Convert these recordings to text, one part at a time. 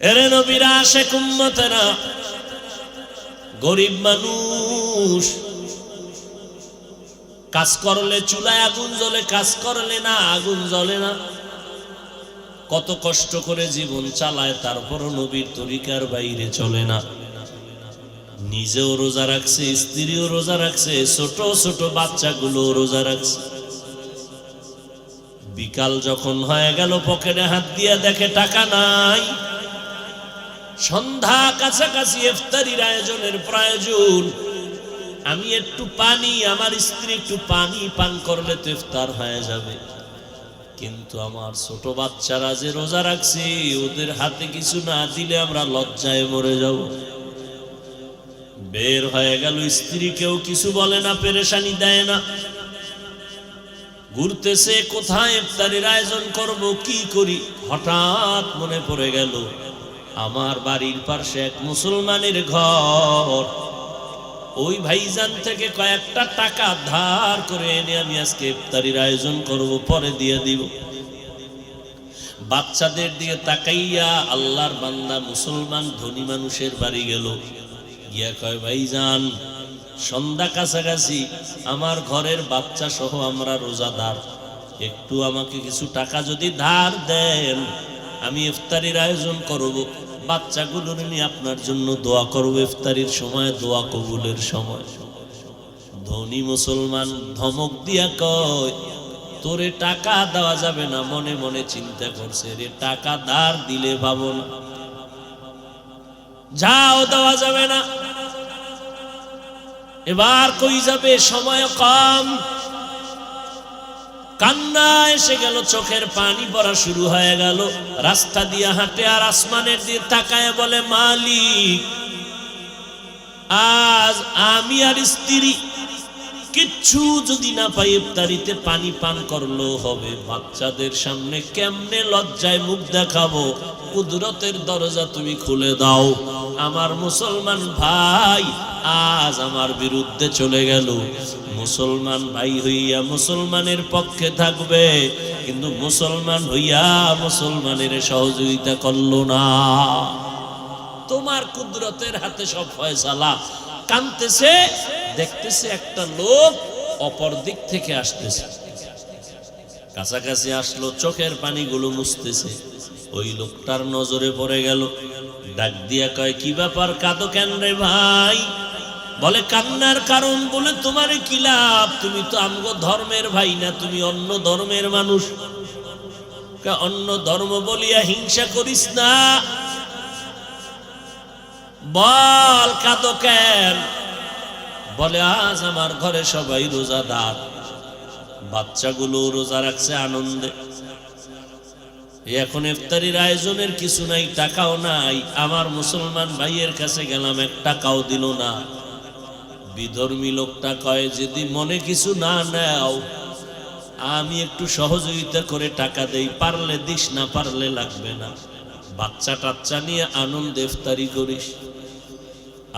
এরে নবীর আশিক উম্মতেরা, গরিব মানুষ, কাজ করলে চুলায় আগুন জ্বলে, কাজ করলে না আগুন জ্বলে না। কত কষ্ট করে জীবন চালায়, তারপরও নবীর তরিকার বাইরে চলে না। নিজেও রোজা রাখছে, স্ত্রীও রোজা রাখছে, ছোট ছোট বাচ্চাগুলো রোজা রাখছে। বিকাল যখন হয়ে গেল, পকেটে হাত দিয়ে দেখে টাকা নাই। সন্ধ্যা কাছাকাছি, ইফতারির আয়োজনের প্রয়োজন। আমি একটু পানি, আমার স্ত্রী একটু পানি পান করলে তো ইফতার হয়ে যাবে। কিন্তু আমার ছোট বাচ্চারা যে রোজা রাখছে, ওদের হাতে কিছু না দিলে আমরা লজ্জায় মরে যাব। বের হয়ে গেল, স্ত্রী কেউ কিছু বলে না, পেরেশানি দেয় না। ঘুরতেছে, কোথায় ইফতারির আয়োজন করব, কি করি। হঠাৎ মনে পড়ে গেল, আমার বাড়ির পাশে এক মুসলমানের ঘর। ওই ভাইজান থেকে কয়েকটা টাকা ধার করে এনে আমি আজকে ইফতারির আয়োজন করব, পরে দিয়ে দিব। বাচ্চাদের দিকে তাকাইয়া আল্লাহর বান্দা মুসলমান ধনী মানুষের বাড়ি গেল, গিয়া কয়, ভাইজান সন্ধ্যা কাছাকাছি, আমার ঘরের বাচ্চা সহ আমরা রোজাদার, একটু আমাকে কিছু টাকা যদি ধার দেন, আমি ইফতারির আয়োজন করব, বাচ্চাগুলোর নিয়ে আপনার জন্য দোয়া করব, ইফতারির সময় দোয়া কবুলের সময়। ধনী মুসলমান ধমক দিয়া কয়, তোরে টাকা দেওয়া যাবে না। মনে মনে চিন্তা করছে, রে টাকা ধার দিলে পাবো না, যাও দেওয়া যাবে না। এবার কই যাবে, সময় কম। কান্না এসে গেল, চোখের পানি পড়া শুরু হয়ে গেল। রাস্তা দিয়ে হাঁটে আর আসমানের দিকে তাকায় বলে, মালিক, আজ আমি আর স্ত্রী কিচ্ছু যদি না পাই, ইফতারিতে পানি পান করলেও হবে। বাচ্চাদের সামনে কেমনে লজ্জায় মুখ দেখাবো? কুদরতের দরজা তুমি খুলে দাও। আমার মুসলমান ভাই আজ আমার বিরুদ্ধে চলে গেল। মুসলমান ভাই হইয়া মুসলমানের পক্ষে থাকবে, কিন্তু মুসলমান হইয়া মুসলমানের সহযোগিতা করলো না। তোমার কুদরতের হাতে সব ফয়সালা। কাঁদতেছে, দেখতেছে একটা লোক অপর দিক থেকে আসতেছে, কাছাকাছি আসলো, চোখের পানিগুলো মুছতেছে। ওই লোকটার নজরে পড়ে গেল, ডাক দিয়া কয়, কি ব্যাপার, কাঁদো কেন রে ভাই? বলে, কান্নার কারণ বলে তোমার কি লাভ? তুমি তো আমগো ধর্মের ভাই না, তুমি অন্য ধর্মের মানুষ। অন্য ধর্ম বলিয়া হিংসা করিস না, বল কাঁদো কেন? বলে, আজ আমার ঘরে সবাই রোজাদার, বাচ্চাগুলো রোজা রাখছে আনন্দে। এখন ইফতারির আয়োজনের কিছু নাই, টাকাও নাই। আমার মুসলমান ভাইয়ের কাছে গেলাম, এক টাকাও দিল না। বিধর্মী লোকটা কয়, যদি মনে কিছু না নাও, আমি একটু সহযোগিতা করে টাকা দেই, পারলে দিস, না পারলে লাগবে না। বাচ্চা টাচ্চা নিয়ে আনন্দ ইফতারি করিস।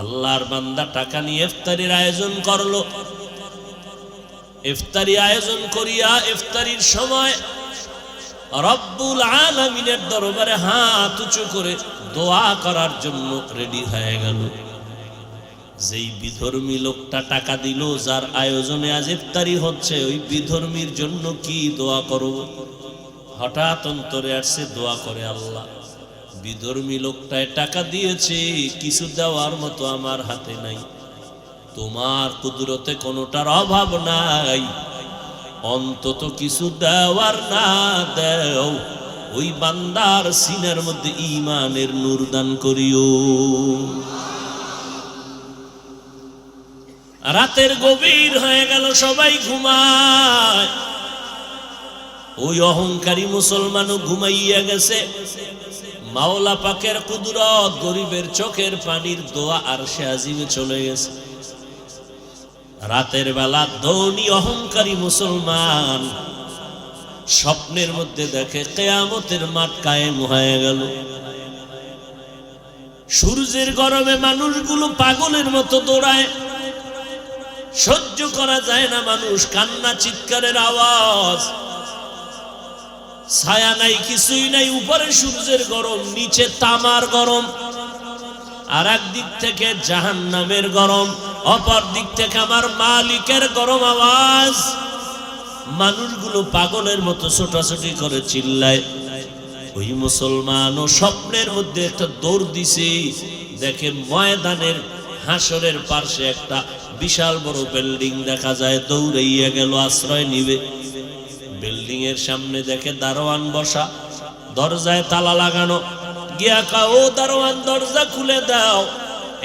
আল্লাহর বান্দা টাকা নিয়ে ইফতারির আয়োজন করলো। ইফতারি আয়োজন করিয়া ইফতারির সময় রব্বুল আলামিনের দরবারে হাত উঁচু করে দোয়া করার জন্য রেডি হয়ে গেল। যেই বিধর্মী লোকটা টাকা দিল, যার আয়োজনে আজ ইফতারি হচ্ছে, ওই বিধর্মীর জন্য কি দোয়া করব? হঠাৎ অন্তরে আসছে, দোয়া করে, আল্লাহ, বিধর্মী লোকটায় টাকা দিয়েছে, কিছু দেওয়ার মতো আমার হাতে নাই, তোমার কুদরতে কোনোটার অভাব নাই, অন্তত কিছু দেওয়ার না দেও, ওই বান্দার সিনার মধ্যে ঈমানের নূর দান করিও। রাতের গভীর হয়ে গেল, সবাই ঘুমায়। ওই অহংকারী মুসলমানও ঘুমাইয়া গেছে। মাওলা পাকের কুদরত, গরিবের চোখের পানির দোয়া আরশে আজিমে চলে গেছে। রাতের বেলা ধনী অহংকারী মুসলমান স্বপ্নের মধ্যে দেখে কিয়ামতের মাঠ কায়েম হয়ে গেল। সূর্যের গরমে মানুষগুলো পাগলের মতো দৌড়ায়, সহ্য করা যায় না, মানুষ কান্না চিৎকারের আওয়াজ। ছায়া নাই, কিছুই নাই, উপরে সূর্যের গরম, নিচে তামার গরম, আর একদিক থেকে জাহান্নামের গরম, অপর দিক থেকে আমার মালিকের গরম আওয়াজ। মানুষগুলো পাগলের মতো ছোটাছুটি করে চিল্লায়। ওই মুসলমানও স্বপ্নের মধ্যে একটা দৌড় দিছে, দেখে ময়দানের হাসরের পাশে একটা বিশাল বড় বিল্ডিং দেখা যায়, দৌড়াইয়া গেল আশ্রয় নিবে। বিল্ডিং এর সামনে দেখে দারোয়ান বসা, দরজায় তালা লাগানো। গিয়া কা, ও দারোয়ান দরজা খুলে দাও,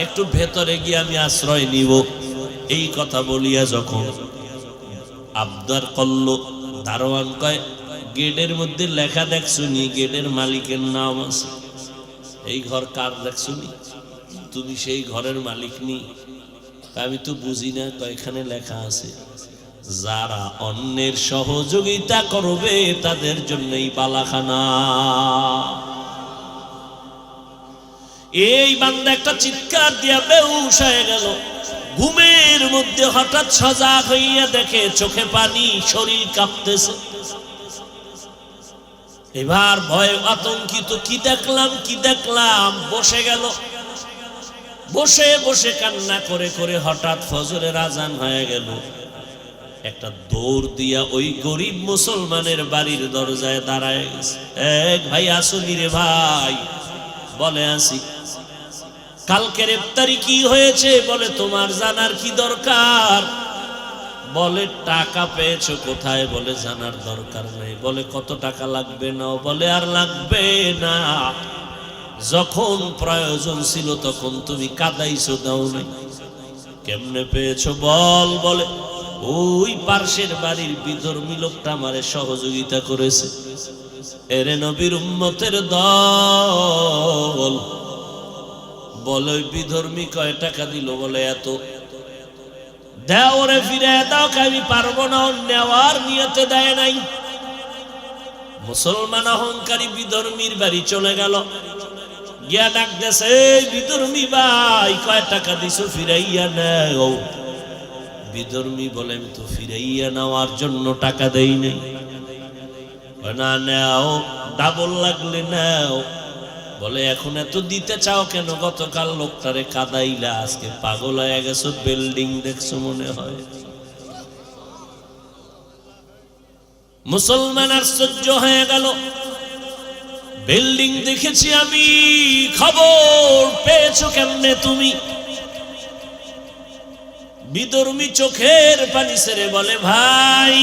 একটু ভেতরে গিয়ে আমি আশ্রয় নিব। এই কথা বলিয়া যখন আবদার করলো, দারোয়ান কয়, গেটের মধ্যে লেখা দেখছুনি, গেটের মালিকের নাম আছে। এই ঘর কার দেখছুনি? তুমি সেই ঘরের মালিক নি? আমি তো বুঝি না। কয়খানে লেখা আছে, যারা অন্যের সহযোগিতা করবে তাদের জন্যই বালাখানা। এই বান্দা একটা চিৎকার দিয়া বেহুশ হয়ে গেল। ঘুমের মধ্যে হঠাৎ সজাগ হইয়া দেখে চোখে পানি, শরীর কাঁপতেছে। এবার ভয় আতঙ্কিত, কি দেখলাম কি দেখলাম, বসে গেল। বসে বসে কান্না করে করে হঠাৎ ফজরের আজান হয়ে গেল। একটা দৌড় দিয়া ওই গরিব মুসলমানের বাড়ির দরজায় দাঁড়ায় গেছে। এক ভাই আসুনি রে ভাই? বলে আসি। কালকের ইফতারি কি হয়েছে? বলে তোমার জানার কি দরকার? বলে টাকা পেয়েছো কোথায়? বলে জানার দরকার নেই। বলে কত টাকা লাগবে? না। বলে আর লাগবে না, যখন প্রয়োজন ছিল তখন তুমি কাদাইছো, দাও নাই। কেমনে পেয়েছো বল? বলে ওই পার্শ্বের বাড়ির বিধর্মী লোকটা আমারে সহযোগিতা করেছে। এরে নবীর উম্মতের দল। বলে ওই বিধর্মী কয় টাকা দিল? বলে এত। দাও রে, ফিরে দাও। আমি পারবো না, নেওয়ার নিয়তে দেয় নাই। মুসলমান অহংকারী বিধর্মীর বাড়ি চলে গেল, গিয়া ডাক দেছে, এই বিধর্মী ভাই কয় টাকা দিছো? ফিরাইয়া নেও। বিধর্মী বলে, আমি তো ফিরাইয়া নেওয়ার জন্য টাকা দেই নাই। না, নেও, ডাবল লাগলে নেও। বলে এখন এত দিতে চাও কেন? গতকাল লোকটারে কাদাইলা, আজকে পাগল হয়ে গেছো, বিল্ডিং দেখছো মনে হয়। মুসলমান আশ্চর্য হয়ে গেল, বিল্ডিং দেখেছি আমি, খবর পেয়েছো কেমনে তুমি? বিধর্মী চোখের পানি ছেড়ে বলে, ভাই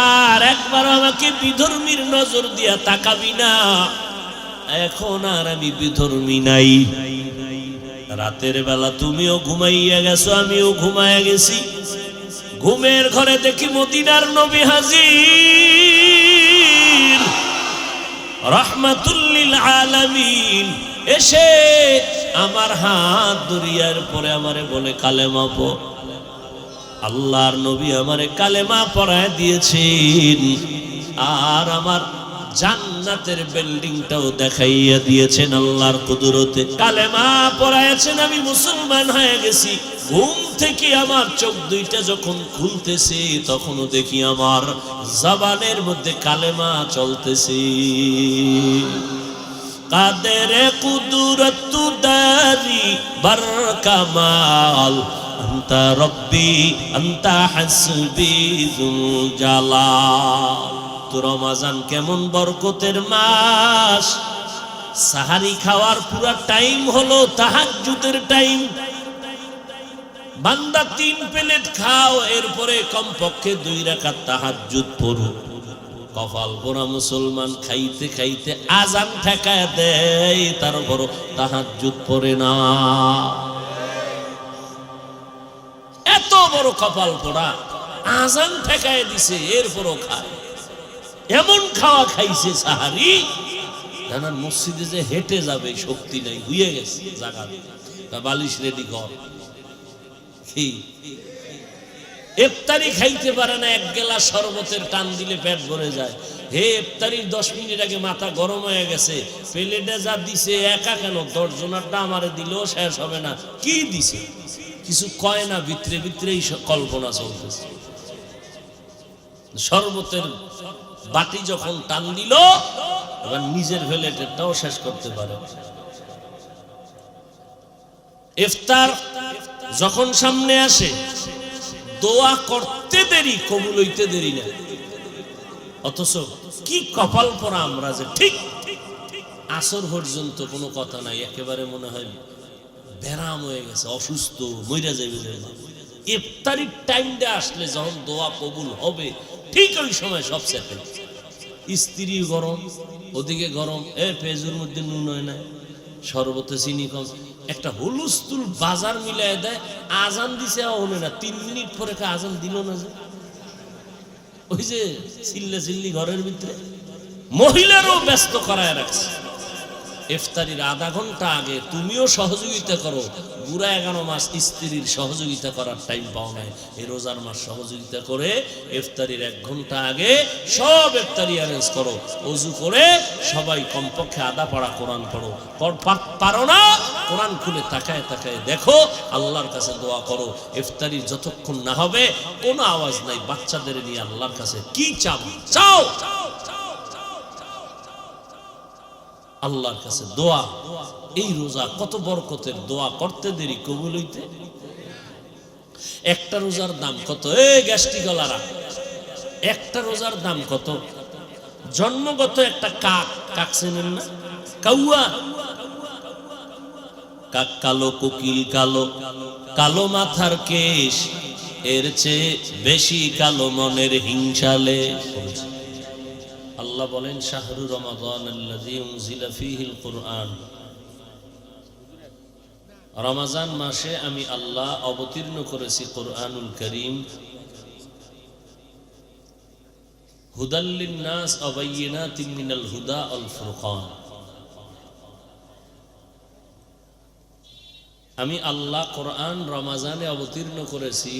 আর একবার আমাকে বিধর্মীর নজর দিয়া তাকাবি না, এখন আর আমি বিধর্মী নাই। রাতের বেলা তুমিও ঘুমাইয়া গেছো, আমিও ঘুমাইয়া গেছি। ঘুমের ঘরে দেখি মদিনার নবী হাজির, রাহমাতুল লিল আলামিন। এসে আমার হাত ধরিয়ার পরে আমারে বলে, কালেমা পড়। আল্লাহর নবী আমারে কালেমা পড়ায় দিয়েছেন, আর আমার জান্নাতের বিল্ডিংটাও দেখাইয়া দিয়েছেন আল্লাহর কুদরতে। কালেমা পড়ায়ছেন, আমি মুসলমান হয়ে গেছি। ঘুম থেকে আমার চোখ দুইটা যখন খুলতেছে, তখনও দেখি আমার জবানের মধ্যে কালেমা চলতেছে। কাদের কুদরত দারি বার কামাল, আনতা রব্বি আনতা হাসবি যুল জালাল। তো রমজান কেমন বরকতের মাস। সাহারি খাওয়ার পুরা টাইম হলো তাহাজ্জুদের টাইম। বান্দা 3 প্লেট খাও, এরপরে কমপক্ষে 2 রাকাত তাহাজ্জুদ পড়ো। কপাল পোড়া মুসলমান খাইতে খাইতে আজান ঠেকায় দেয়, তারপর তাহাজ্জুদ পড়ে না। এত বড় কপাল পোড়া, আজান ঠেকায় দিছে, এরপরও খায়। এমন খাওয়া খাইছে সাহারি, জানার মসজিদে যে হেঁটে যাবে শক্তি নাই, হয়ে গেছে জায়গা। তা বালিশ রেডি কর। ইফতারি খাইতে পারে না, 1 গ্লাস শরবতের টান দিলে পেট ভরে যায়। হে, ইফতারির 10 মিনিট আগে মাথা গরম হয়ে গেছে, প্লেটে যা দিছে একা কেন, 10 জনারটা আমারে দিলেও শেষ হবে না। কি দিছে কিছু কয় না, ভিতরে ভিতরেই কল্পনা চলতেছে। শরবতের বাটি যখন টান দিল এবার নিজের প্লেটেরটাও শেষ করতে পারে। ইফতার যখন সামনে আসে দোয়া করতে দেরি, কবুল হইতে দেরি না। অথচ কি কপাল পরা আমরা যে ঠিক আসর পর্যন্ত কোনো কথা নাই, একেবারে মনে হয় ব্যারাম হয়ে গেছে, অসুস্থ, মইরা যাবে। ইফতারির টাইমটা আসলে যখন দোয়া কবুল হবে ঠিক ওই সময় সব সেটেল। স্ত্রী গরম, ওদিকে গরম, পেঁয়াজের মধ্যে নুন হয় না, শরবতে চিনি কম, একটা হুলুস্থুল বাজার মিলাই দেয়। আজান দিছে হলে না, 3 মিনিট পরে আজান দিল না, যে ওই যে চিল্লা চিল্লি ঘরের ভিতরে মহিলারও ব্যস্ত করায় রাখছে। ইফতারির আধা ঘন্টা আগে তুমিও সহযোগিতা করো। পুরা 11 মাস স্ত্রীর সহযোগিতা করার টাইম পাও নাই, এই রোজার মাস সহযোগিতা করে ইফতারির 1 ঘন্টা আগে সব ইফতারি অ্যারেঞ্জ করো। ওযু করে সবাই কমপক্ষে আধা পারা কোরআন পড়ো। পারো না, কোরআন খুলে তাকায় তাকায় দেখো, আল্লাহর কাছে দোয়া করো। ইফতারি যতক্ষণ না হবে কোনো আওয়াজ নাই, বাচ্চাদের নিয়ে আল্লাহর কাছে কি চাও চাও, আল্লাহর কাছে দোয়া। এই রোজা কত বরকতের, দোয়া করতে দেরি, কবুল হইতে। একটা রোজার দাম কত? গ্যাস্ট্রিক ওয়ালারা, একটা রোজার দাম কত? জন্মগত একটা কাক, কাক চেনেন না? কাউয়া, কাক কালো, কোকিল কালো, কালো মাথার কেশ, এর চেয়ে বেশি কালো মনের হিংসালে। আল্লাহ বলেন শাহরু রমাদান আল্লাযী উনজিলা ফীহিল কুরআন, রমজান মাসে আমি আল্লাহ অবতীর্ণ করেছি কুরআনুল কারীম, হুদাল লিন-নাস ওয়া বায়িনাতিন মিনাল হুদা ওয়াল ফুরকান। আমি আল্লাহ কোরআন রমজানে অবতীর্ণ করেছি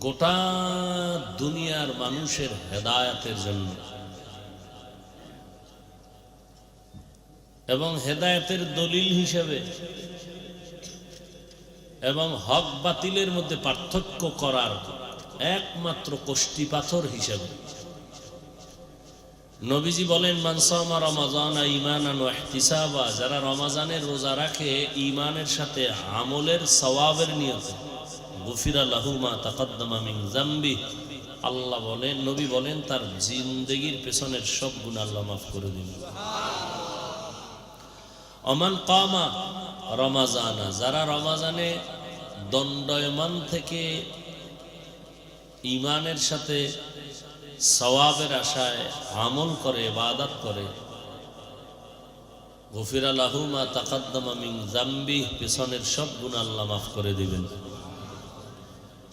গোটা দুনিয়ার মানুষের হেদায়েতের জন্য, এবং হেদায়েতের দলিল হিসেবে এবং হক বাতিলের মধ্যে পার্থক্য করার একমাত্র কষ্টি পাথর হিসেবে। নবীজি বলেন মান সামা রমাযানা ঈমানান ওয়া ইহতিসাবা, যারা রমজানের রোজা রাখে ঈমানের সাথে আমলের সওয়াবের নিয়তে, গুফিরা লাহু মা তাকাদ্দামা মিন যামবি, আল্লাহ বলেন, নবী বলেন তার জিন্দেগীর পেছনের সব গুনাহ আল্লাহ মাফ করে দিবেন। ওমান কামা রমাযানা, যারা রমজানে দণ্ডায়মান থেকে ঈমানের সাথে সওয়াবের আশায় আমল করে, ইবাদত করে, গুফিরা লাহু মা তাকাদ্দামা মিন যামবি, পেছনের সব গুনাহ আল্লাহ মাফ করে দিবেন।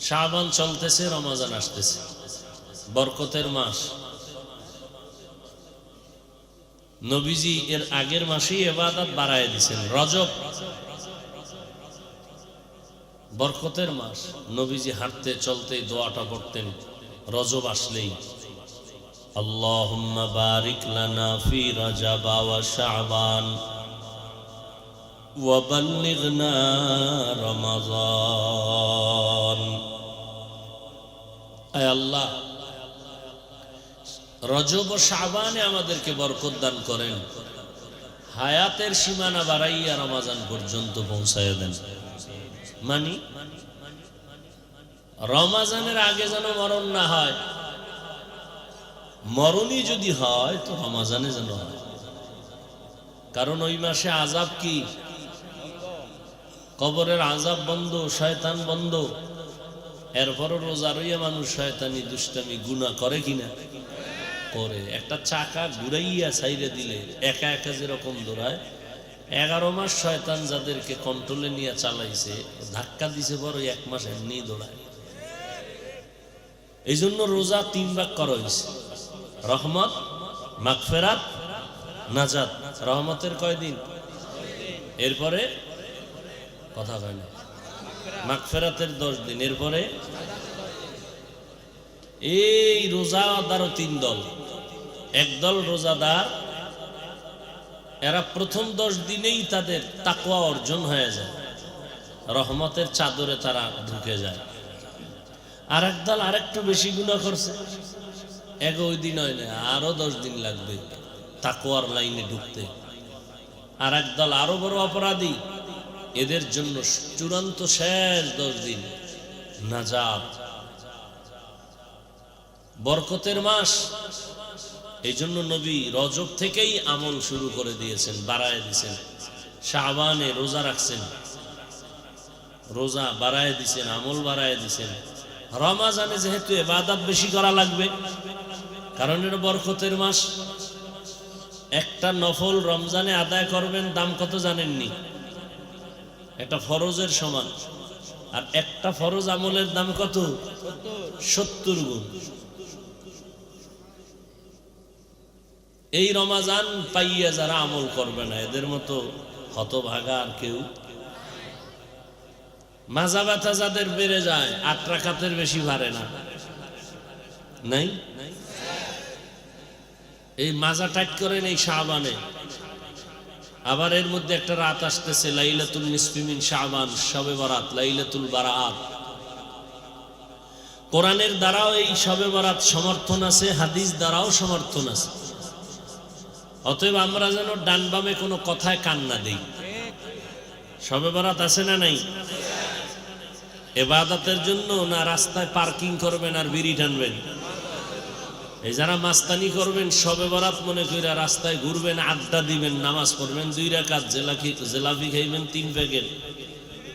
শাবান চলতেছে, রমজান আসতেছে, বরকতের মাস। নবীজি এর আগের মাসেই ইবাদত বাড়ায় দিয়েছেন। রজব বরকতের মাস, নবীজি হাঁটতে চলতে দোয়াটা পড়তেন রজব আসলেই, আল্লাহুম্মা বারিক লানা ফি রজব ওয়া শাবান ওয়া বাল্লিগনা রমাযান। আয় আল্লাহ, রজব ও শাবানে আমাদেরকে বরকত দান করেন, হায়াতের সীমানা বাড়াইয়া রমজান পর্যন্ত পৌঁছায় দেন। মানি রমজানের আগে যেন মরণ না হয়, মরণই যদি হয় তো রমজানে যেন হয়। কারণ ওই মাসে আযাব কি? কবরের আযাব বন্ধ, শয়তান বন্ধ। এরপরও রোজা রইয়া মানুষ শয়তানি দুষ্টামি গুনাহ করে কিনা? করে। একটা চাকা ঘুরাইয়া ছাইরে দিলে একা একা যেরকম দৌড়ায়, 11 মাস শয়তান যাদেরকে কন্ট্রোলে নিয়ে চালাইছে, ধাক্কা দিছে বড় 1 মাস এমনি দৌড়ায়। এই জন্য রোজা 3 ভাগ করা হয়েছে, রহমত, মাগফিরাত, নাজাত। রহমতের কয়দিন? এরপরে কথা হয় না। মাগফিরাতের 10 দিন, এরপরে এই রোজাদারও 3 দল। একদল রোজাদার, এরা প্রথম 10 দিনেই তাদের তাকওয়া অর্জন হয়ে যায়, রহমতের চাদরে তারা ঢুকে যায়। আর একদল আরেকটু বেশি গুনাহ করছে, ওই দিন হয় না, আরো 10 দিন লাগবে তাকওয়ার লাইনে ঢুকতে। আর একদল আরো বড় অপরাধী, এদের জন্য চূড়ান্ত শেষ 10 দিন নাজাত, বরকতের মাস। এই জন্য নবী রজব থেকেই আমল শুরু করে দিয়েছেন, বাড়ায় দিয়েছেন। শাবানে রোজা রাখছেন, রোজা বাড়ায় দিয়েছেন, আমল বাড়ায় দিয়েছেন। রমাজানে যেহেতু ইবাদত বেশি করা লাগবে, কারণ এটা বরকতের মাস। একটা নফল রমজানে আদায় করবেন, দাম কত জানেননি? একটা ফরজের সমান। আর একটা ফরজ আমলের দাম কত? 70 গুণ। এই রমাজান পাইয়া যারা আমল করবে না, এদের মতো হতভাগা আর কেউ। মাজা ব্যথা যাদের বেড়ে যায়, 8 রাকাতের বেশি পারে না, নাই? এই মাজা টাইট করেন এই শাবানে। আবার এর মধ্যে একটা রাত আসতেছে, লাইলাতুল নিসফি মিন শাবান, শবে বরাত, লাইলাতুল বারাত। কোরআনের দ্বারাও এই শবে বরাত সমর্থন আছে, হাদিস দ্বারাও সমর্থন আছে। অতএব আমরা যেন ডান বামে কোনো কথায় কান না দেই। শবে বরাত আছে না নাই? ইবাদতের জন্য না রাস্তায় পার্কিং করবেন আর বিড়ি টানবেন? এই যারা মাস্তানি করবেন, শবে বরাত মনে কইরা রাস্তায় ঘুরবেন, আড্ডা দিবেন, নামাজ পড়বেন 2 রাকাত, জেলাপি খাইবেন 3 প্যাকেট,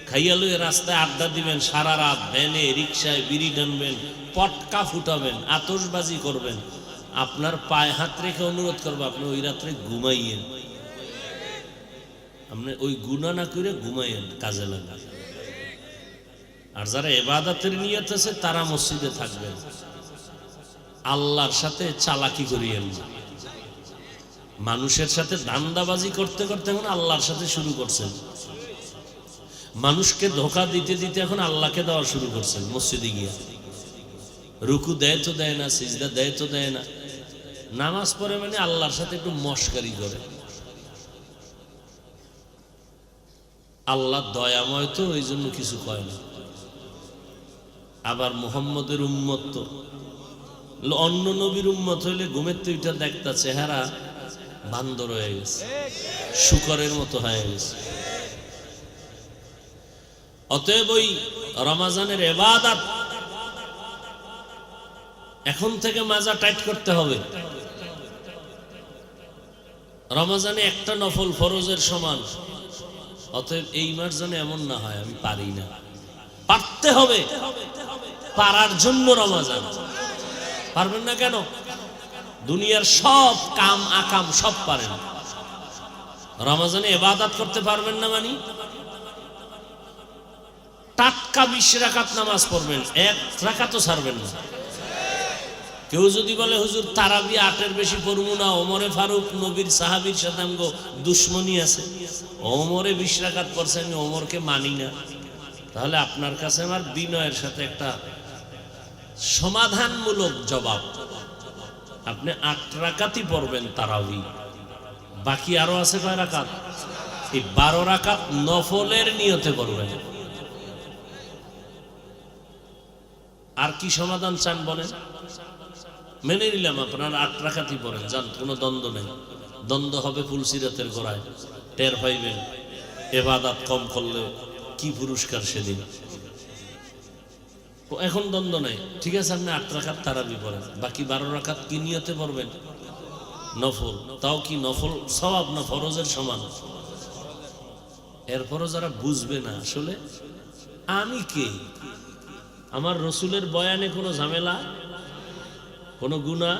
খাইয়া লইয়ে রাস্তায় আড্ডা দিবেন সারা রাত, ভ্যানে রিক্সায় বিড়ি টানবেন, পটকা ফুটাবেন, আতশবাজি করবেন। আপনার পায়ে হাত রেখে অনুরোধ করবো, আপনি ওই রাত্রে ঘুমাইয়েন, আপনি ওই গুনাহ না করে ঘুমাইয়েন, কাজে লাগবে। আর যারা ইবাদতের নিয়ত আছে তারা মসজিদে থাকবেন। আল্লাহর সাথে চালাকি করিয়েন না। মানুষের সাথে ধান্দাবাজি করতে করতে এখন আল্লাহর সাথে শুরু করছেন। মানুষকে ধোঁকা দিতে দিতে এখন আল্লাহকে দেওয়া শুরু করছেন। মসজিদে গিয়া রুকু দেয় তো দেয় না, সিজদা দেয় তো দেয় না, নামাজ পড়ে মানে আল্লাহর সাথে একটু মশকারি করে। আল্লাহ দয়াময় তো, ওই জন্য কিছু কয় না। আবার মুহাম্মদের উম্মত তো, অন্য নবীর উম্মত হইলে ঘুমের তো এটা দেখতা চেহারা বান্দর হয়ে গেছে, শুকরের মতো হয়ে গেছে। অতএব ওই রমাজানের ইবাদত এখন থেকে মাজা টাইট করতে হবে। রমাজানে একটা নফল ফরজের সমান। অতএব এই মাস যেন এমন না হয় আমি পারি না, পারতে হবে। পারার জন্য রমাজান। পারবেন না কেন? দুনিয়ার সব কাম আকাম সব পারেন, রমাজানে ইবাদত করতে পারবেন না? মানে টাটকা 20 রাকাত নামাজ পড়বেন, 1 রাকাতও ছাড়বেন না। কেউ যদি বলে হুজুর তারাবি 8-এর বেশি পড়বো না, ওমরে ফারুক নবীর সাহাবীর সাথে আমগো দুশ্মনী আছে, ওমরে 20 রাকাত পড়ছে, আমি ওমরকে মানি না, তাহলে আপনার কাছে আমার বিনয়ের সাথে একটা সমাধানমূলক জবাব, আপনি 8 রাকাতই পড়বেন তারাবি, বাকি আরো আছে কয় রাকাত? এই 12 রাকাত নফলের নিয়তে পড়বেন। আর কি সমাধান চান বলেন? মেনে নিলাম আপনার 8 রাকাতই পড়েন, যান, কোনো দ্বন্দ্ব নেই। দ্বন্দ্ব হবে ফুলসিরাতের গোড়ায়, টের পাইবেন ইবাদত কম করলে কি পুরস্কার সেদিন। এখন দ্বন্দ্ব নেই, ঠিক আছে, আপনি 8 রাকাত তারাবি পড়েন, বাকি 12 রাকাত কি নিয়তে পড়বেন? নফল। তাও কি নফল সওয়াব না ফরজের সমান? এরপরও যারা বুঝবে না আসলে আমি কে, আমার রসুলের বয়ানে কোনো ঝামেলা, কোনো গুনাহ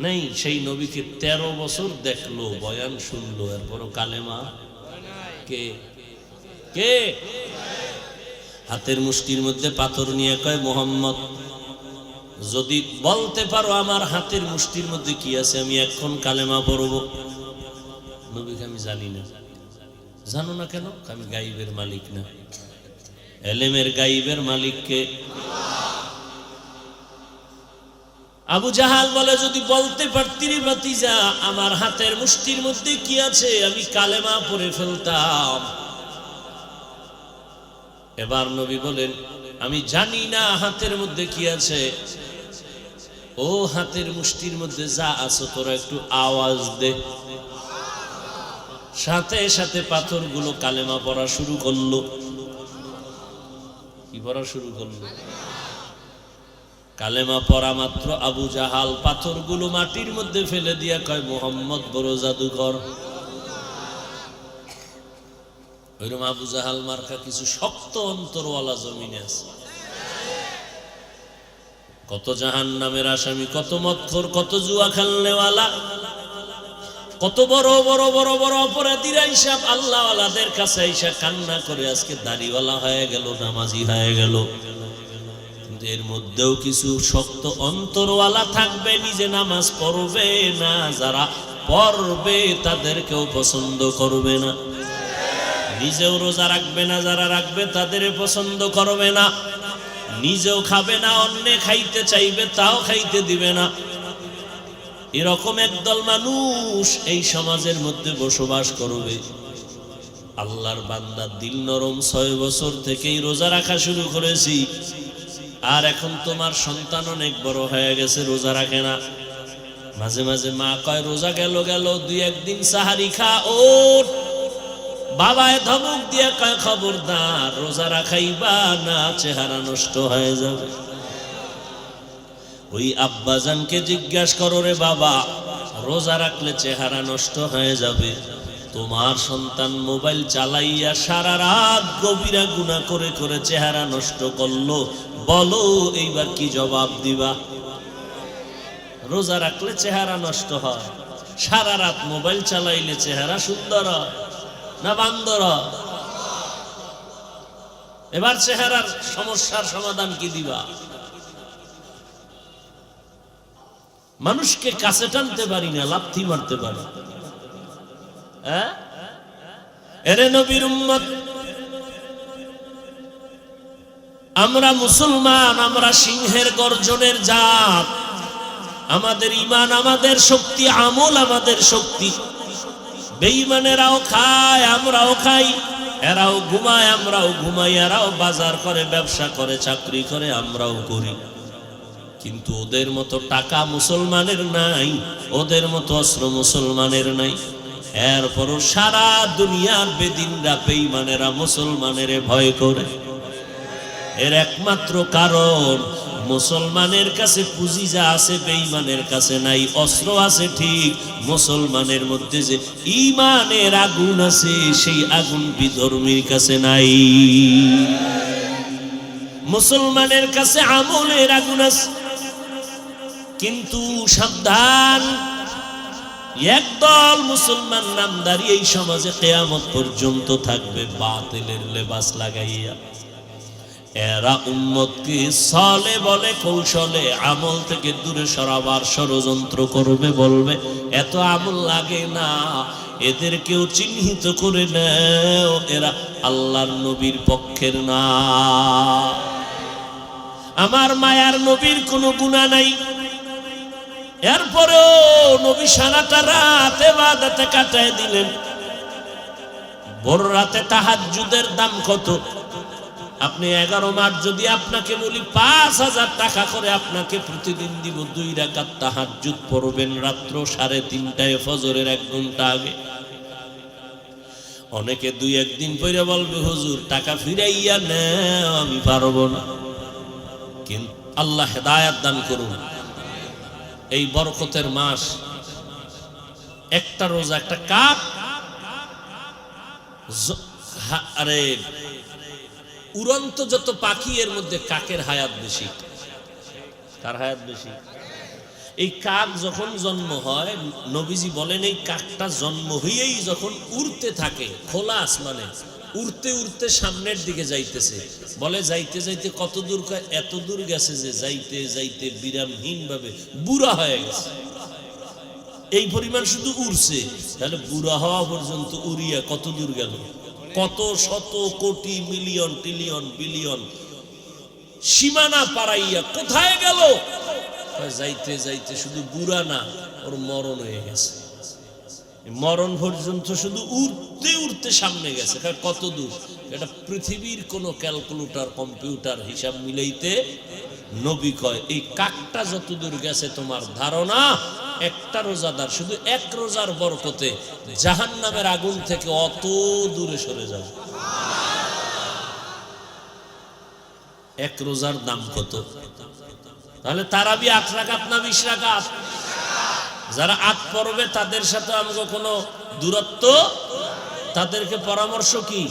নেই, সেই নবীকে 13 বছর দেখলো, বয়ান শুনলো, এরপরও কালেমা কে কে? হাতের মুষ্টির মধ্যে পাথর নিয়ে কয় মুহাম্মদ, যদি বলতে পারো আমার হাতের মুষ্টির মধ্যে কি আছে, আমি এখন কালেমা পড়ব। নবীকে আমি জানি না। জানো না কেন? আমি গাইবের মালিক না, এলেমের গাইবের মালিককে। আবু জাহাল বলে যদি বলতে পারতি রে ভাতিজা আমার হাতের মুষ্টির মধ্যে কি আছে, আমি কালেমা পড়ে ফেলতাম। এবার নবী বলেন আমি জানি না হাতের মধ্যে কি আছে, ও হাতের মুষ্টির মধ্যে যা আছো তোরা একটু আওয়াজ দে। সাথে সাথে পাথরগুলো কালেমা পড়া শুরু করলো। কি পড়া শুরু করলো? কালেমা পড়া মাত্র আবু জাহাল পাথরগুলো মাটির মধ্যে ফেলে দিয়া কয়, মুহাম্মদ বড় জাদুকর। ওইরকম আবু জাহাল মার্কা কিছু শক্ত অন্তরওয়ালা জমিনে আছে। কত জাহান্নামের আসামি, কত মদখোর, কত জুয়া খেলনেওয়ালা, কত বড় বড় বড় বড় অপরাধীরা হিসাব আল্লাহওয়ালাদের কাছে আইসা কান্না করে আজকে দাড়িওয়ালা হয়ে গেল, নামাজি হয়ে গেল। কিন্তু এর মধ্যেও কিছু শক্ত অন্তরওয়ালা থাকবে, নিজে নামাজ পড়বে না, যারা পড়বে তাদেরকেও পছন্দ করবে না। নিজেও রোজা রাখবে না, যারা রাখবে তাদের পছন্দ করবে না। নিজেও খাবে না, অন্য খাইতে চাইবে তাও খাইতে দিবে না। এরকম একদল মানুষ এই সমাজের মধ্যে বসবাস করবে। আল্লাহর বান্দা দিল নরম, 6 বছর থেকেই রোজা রাখা শুরু করেছি, আর এখন তোমার সন্তান অনেক বড় হয়ে গেছে, রোজা রাখে না। মাঝে মাঝে মা কয় রোজা গেল গেল, 2-1 দিন সাহারি খা, ওঠ। বাবায় ধমক দিয়া কয় খবরদার রোজা রাখাইবা না, চেহারা নষ্ট হয়ে যাবে। ওই আব্বাজানকে জিজ্ঞাসা করো, রে বাবা রোজা রাখলে চেহারা নষ্ট হয়ে যাবে, তোমার সন্তান মোবাইল চালাইয়া সারা রাত গভীরা গুনাহ করে করে চেহারা নষ্ট করলো, বলো এইবার কি জবাব দিবা? রোজা রাখলে চেহারা নষ্ট হয়, সারা রাত মোবাইল চালাইলে চেহারা সুন্দর হয় না বান্দর? এবার চেহারার সমস্যার সমাধান কি দিবা? মানুষকে কাছে টানতে পারি না, লাথি মারতে পারি। এরে নবীর উম্মত, আমরা মুসলমান, আমরা সিংহের গর্জনের জাত। আমাদের ঈমান আমাদের শক্তি, আমল আমাদের শক্তি। বেঈমানেরাও খায়, আমরাও খাই, এরাও ঘুমায়, আমরাও ঘুমাই, এরাও বাজার করে, ব্যবসা করে, চাকরি করে, আমরাও করি। কিন্তু ওদের মতো টাকা মুসলমানের নাই, ওদের মতো অস্ত্র মুসলমানের নাই। এরপরও সারা দুনিয়ার বেদিনরা বেঈমানেরা মুসলমানের ভয় করে। এর একমাত্র কারণ মুসলমানের কাছে পুঁজি যা আছে বেঈমানের কাছে নাই। অস্ত্র আছে ঠিক, মুসলমানের মধ্যে যে ঈমানের আগুন আছে সেই আগুন বিধর্মীর কাছে নাই। মুসলমানের কাছে আমলের আগুন আছে, কিন্তু সাবধান, একদল মুসলমান নামদারি এই সমাজে কিয়ামত পর্যন্ত থাকবে বাতিলের লেবাস লাগাইয়া। এরা উম্মতকে ছলে বলে কৌশলে আমল থেকে দূরে সরাবার ষড়যন্ত্র করবে, বলবে এত আমল লাগে না, এদেরকেও চিহ্নিত করে নাও, এরা আল্লাহর নবীর পক্ষের না। আমার মায়ার নবীর কোনো গুনাহ নাই, এরপরেও নবী সারাটা রাত ইবাদতে কাটায় দিলেন। ভোর রাতে তাহাজ্জুদের দাম কত? আপনি 11 মাস যদি আপনাকে বলি 5000 টাকা করে আপনাকে প্রতিদিন দিব, 2 রাকাত তাহাজ্জুদ পড়বেন রাত্র 3:30টায় ফজরের 1 ঘন্টা আগে। অনেকে 2-1 দিন পরে বলবে হুজুর টাকা ফিরাইয়া নাও, আমি পারবো না। কিন্তু আল্লাহ হেদায়েত দান করুন। এই বরকতের মাস, একটা রোজা, একটা কাক, আরে উড়ন্ত যত পাখি এর মধ্যে কাকের হায়াত বেশি। কার হায়াত বেশি? এই কাক যখন জন্ম হয়, নবীজি বলেন এই কাকটা জন্ম হইয়েই যখন উড়তে থাকে খোলা আসমানে, উড়তে উড়তে সামনের দিকে যাইতেছে, বলে যাইতে যাইতে কত দূর? এত দূর গেছে যে যাইতে যাইতে বিরামহীন ভাবে বুড়া হয়ে গেছে। এই পরিমাণ শুধু উড়ছে, তাহলে বুড়া হওয়া পর্যন্ত উড়িয়া কত দূর গেল? কত শত কোটি মিলিয়ন ট্রিলিয়ন বিলিয়ন সীমানা পারাইয়া কোথায় গেল? যাইতে যাইতে শুধু বুড়া না, ওর মরণ হয়ে গেছে। মরণ পর্যন্ত শুধু উঠতে উঠতে সামনে গেছে। কত দূর? এটা পৃথিবীর কোনো ক্যালকুলেটর কম্পিউটার হিসাব মিলাইতে নবী কয় এই কাকটা যত দূর গেছে তোমার ধারণা একটা রোজাদার শুধু এক রোজার বরকতে জাহান্নামের আগুন থেকে অত দূরে সরে যাবে। এক রোজার দাম কত? তাহলে তারাবি 8 রাকাত না 20 রাকাত? যারা 8 পড়বে তাদের সাথে আমাকে কোনো দূরত্ব, তাদেরকে পরামর্শ কি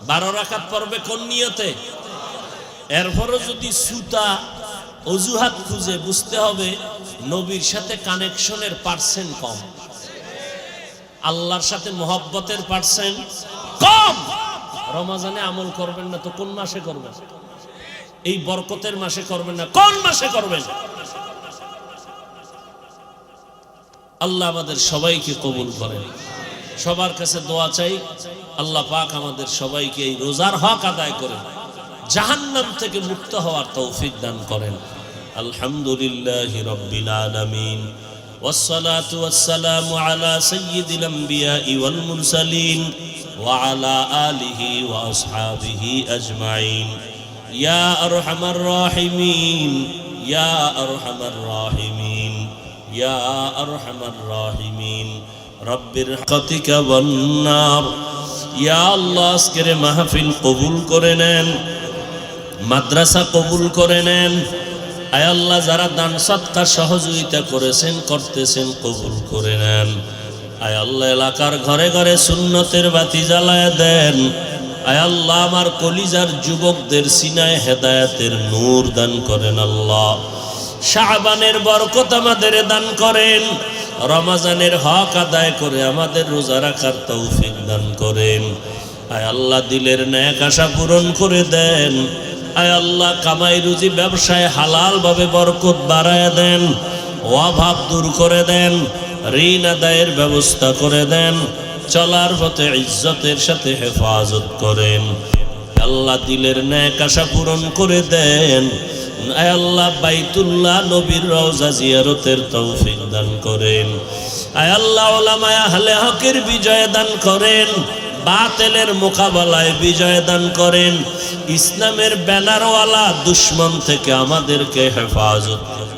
12 রাকাত পড়বে কোন নিয়তে? এরপরও যদি সুতা অজুহাত খুঁজে বুঝতে হবে নবীর সাথে কানেকশনের পার্সেন্ট কম, আল্লাহর সাথে মহব্বতের পার্সেন্ট কম। রমজানে আমল করবেন না তো কোন মাসে করবেন? এই বরকতের মাসে করবেন না কোন মাসে করবেন? আল্লাহ আমাদের সবাইকে কবুল করেন। সবার কাছে দোয়া চাই আল্লাহ পাক আমাদের সবাইকে এই রোজার হক আদায় করেন, জাহান্নাম থেকে মুক্ত হওয়ার তৌফিক দান করেন। আলহামদুলিল্লাহি রাব্বিল আলামিন والصلاة والسلام على سيد الأنبياء والمرسلين وعلى آله وأصحابه أجمعين يا أرحم الراحمين يا أرحم الراحمين يا أرحم الراحمين رب رحمتك والنار يا الله আজকের মাহফিল কবুল করে নেন, মাদ্রাসা কবুল করে নেন। আয় আল্লাহ যারা দান সদকা সহযোগিতা করেছেন করতেছেন কবুল করে নেন। আয় আল্লাহ এলাকার ঘরে ঘরে সুন্নতের বাতি জ্বালায় দেন। আয় আল্লাহ আমার কলিজার যুবকদের সিনায় হেদায়েতের নূর দান করেন। আল্লাহ শাবানের বরকত আমাদের দান করেন, রমজানের হক আদায় করে আমাদের রোজা রাখার তৌফিক দান করেন। আয় আল্লাহ দিলের ন্যাক আশা পূরণ করে দেন। আয় আল্লাহ কামাই রুজি ব্যবসায় হালাল ভাবে বরকত বাড়ায় দেন, অভাব দূর করে দেন, ঋণ আদায়ের ব্যবস্থা করে দেন, চলার পথে ইজ্জতের সাথে হেফাজত করেন। আল্লাহ দিলের ন্যাক আশা পূরণ করে দেন। আয় আল্লাহ বাইতুল্লাহ নবীর রওজা জিয়ারতের তৌফিক দান করেন। আয় আল্লাহ উলামায়ে আহলে হকের বিজয় দান করেন, বাতিলের মোকাবেলায় বিজয় দান করেন। ইসলামের ব্যানারওয়ালা দুশমন থেকে আমাদেরকে হেফাজত করেন।